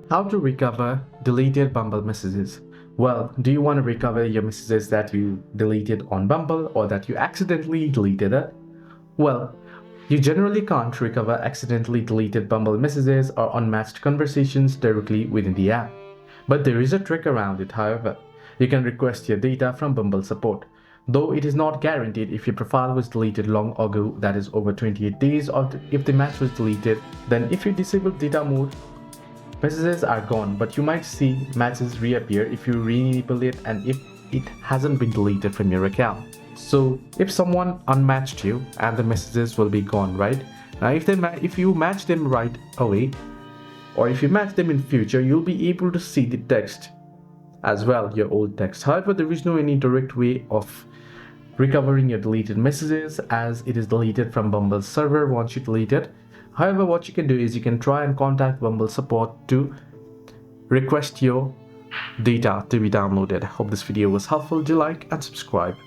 How to recover deleted Bumble messages? Well, do you want to recover your messages that you deleted on Bumble or that you accidentally deleted it? Well, you generally can't recover accidentally deleted Bumble messages or unmatched conversations directly within the app. But there is a trick around it, however. You can request your data from Bumble support. Though it is not guaranteed if your profile was deleted long ago, that is over 28 days, or if the match was deleted, then if you disable data mode, messages are gone, but you might see matches reappear if you re-enable it and if it hasn't been deleted from your account. So if someone unmatched you and the messages will be gone, right? Now if you match them right away, or if you match them in future, you'll be able to see the text as well, your old text. However, there is no any direct way of recovering your deleted messages as it is deleted from Bumble's server once you delete it. However, what you can do is you can try and contact Bumble support to request your data to be downloaded. Hope this video was helpful. Do like and subscribe.